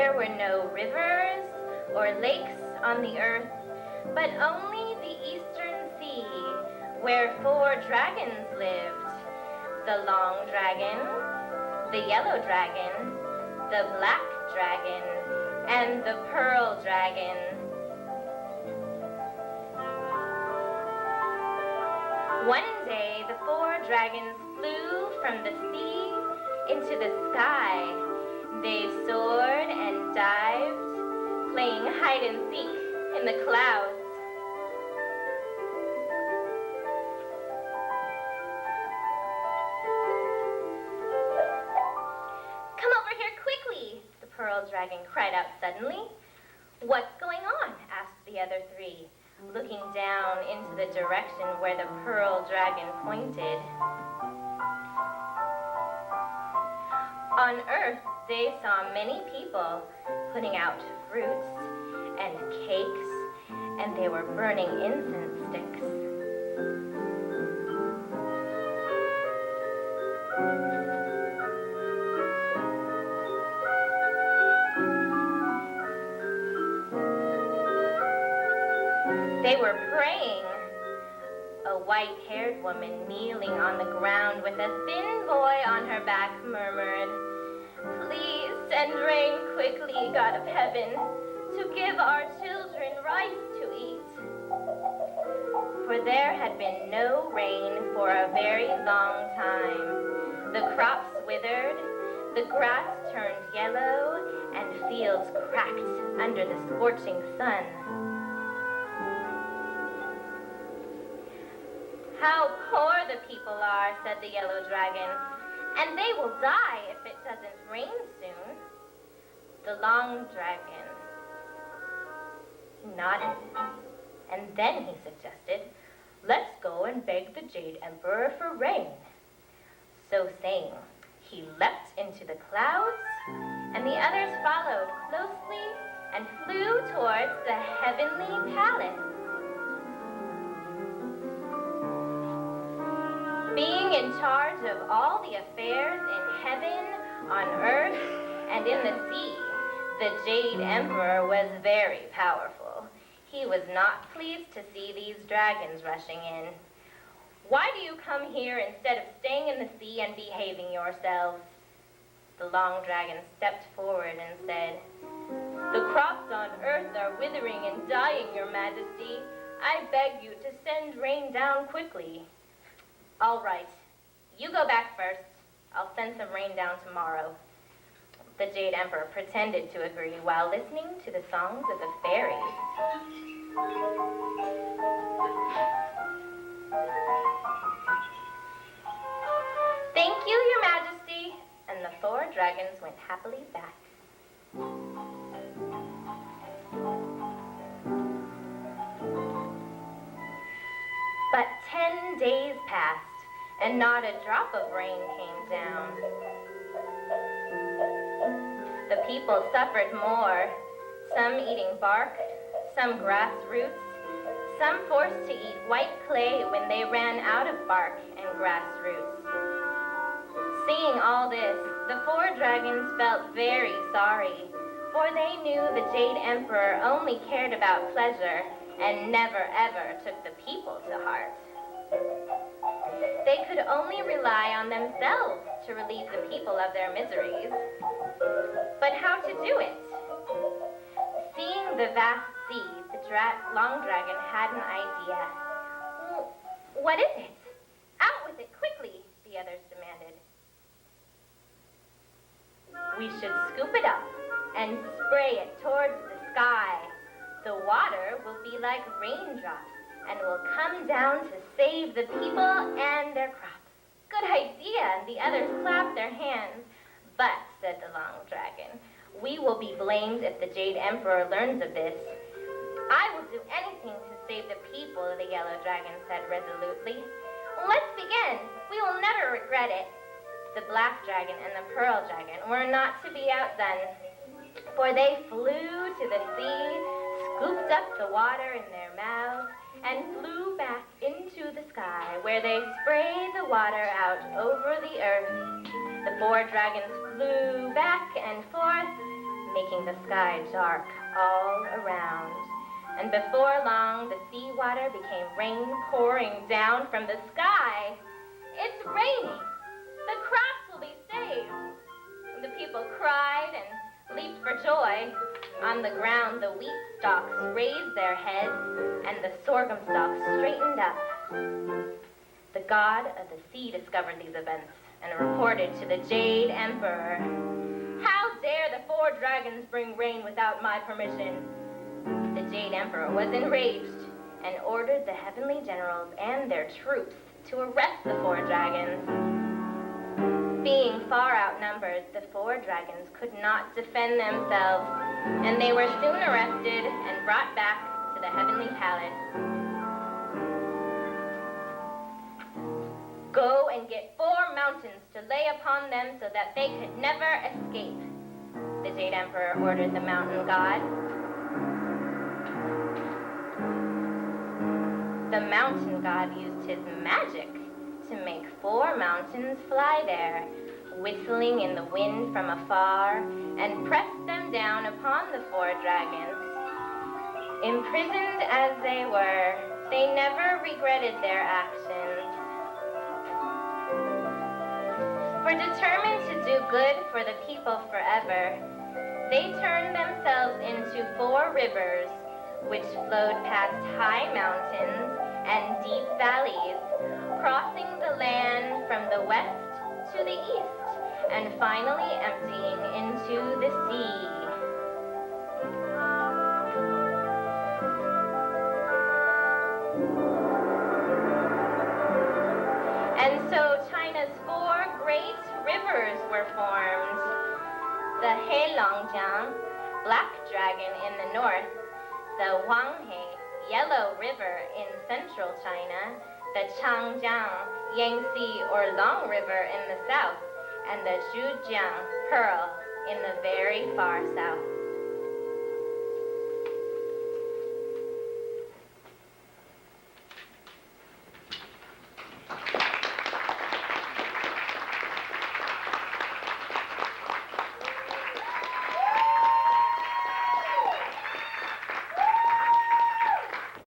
There were no rivers or lakes on the earth, but only the eastern sea, where 4 dragons lived. The long dragon, the yellow dragon, the black dragon, and the pearl dragon. One day, the 4 dragons flew from the sea into the sky. They soared and dived, playing hide and seek in the clouds. Come over here quickly, the pearl dragon cried out suddenly. What's going on? Asked the other 3, looking down into the direction where the pearl dragon pointed. On Earth, they saw many people putting out fruits and cakes, and they were burning incense sticks. They were praying. A white-haired woman kneeling on the ground with a thin boy on her back murmured, "Please send rain quickly, God of heaven, to give our children rice to eat." For there had been no rain for a very long time. The crops withered, the grass turned yellow, and fields cracked under the scorching sun. "How poor the people are," said the yellow dragon, "and they will die if it doesn't rain soon." The long dragon nodded, and then he suggested, "Let's go and beg the Jade Emperor for rain." So saying, he leapt into the clouds, and the others followed closely and flew towards the heavenly palace. Being in charge of all the affairs in heaven, on earth, and in the sea, the Jade Emperor was very powerful. He was not pleased to see these dragons rushing in. "Why do you come here instead of staying in the sea and behaving yourselves?" The long dragon stepped forward and said, "The crops on earth are withering and dying, Your Majesty. I beg you to send rain down quickly." "All right, you go back first. I'll send some rain down tomorrow." The Jade Emperor pretended to agree while listening to the songs of the fairies. "Thank you, Your Majesty," and the 4 dragons went happily back. But 10 days passed, and not a drop of rain came down. The people suffered more, some eating bark, some grass roots, some forced to eat white clay when they ran out of bark and grass roots. Seeing all this, the 4 dragons felt very sorry, for they knew the Jade Emperor only cared about pleasure and never ever took the people to heart. They could only rely on themselves to relieve the people of their miseries. But how to do it? Seeing the vast sea, the long dragon had an idea. "What is it? Out with it quickly," the others demanded. "We should scoop it up and spray it towards the sky. The water will be like raindrops and will come down to save the people and their crops." "Good idea," and the others clapped their hands. "But," said the long dragon, "we will be blamed if the Jade Emperor learns of this." "I will do anything to save the people," the yellow dragon said resolutely. "Let's begin. We will never regret it." The black dragon and the pearl dragon were not to be outdone, for they flew to the sea, scooped up the water in their mouths, and flew back into the sky, where they sprayed the water out over the earth. The 4 dragons flew back and forth, making the sky dark all around. And before long, the seawater became rain pouring down from the sky. It's raining! The crops will be saved! The people cried and leaped for joy. On the ground, the wheat stalks raised their heads, and the sorghum stalks straightened up. The god of the sea discovered these events and reported to the Jade Emperor. How dare the 4 dragons bring rain without my permission? The Jade Emperor was enraged and ordered the heavenly generals and their troops to arrest the 4 dragons. Being far outnumbered, the 4 dragons could not defend themselves, and they were soon arrested and brought back to the heavenly palace. Go and get 4 mountains to lay upon them so that they could never escape, the Jade Emperor ordered the mountain god. The mountain god used his magic to make 4 mountains fly there, whistling in the wind from afar, and pressed them down upon the 4 dragons. Imprisoned as they were, they never regretted their actions. For determined to do good for the people forever, they turned themselves into 4 rivers, which flowed past high mountains and deep valleys, crossing the land from the west to the east, and finally emptying into the sea. And so China's 4 great rivers were formed. The Heilongjiang, Black Dragon in the north, the Huanghe, Yellow River in central China, the Changjiang, Yangtze or Long River in the south, and the Zhujiang, Pearl, in the very far south.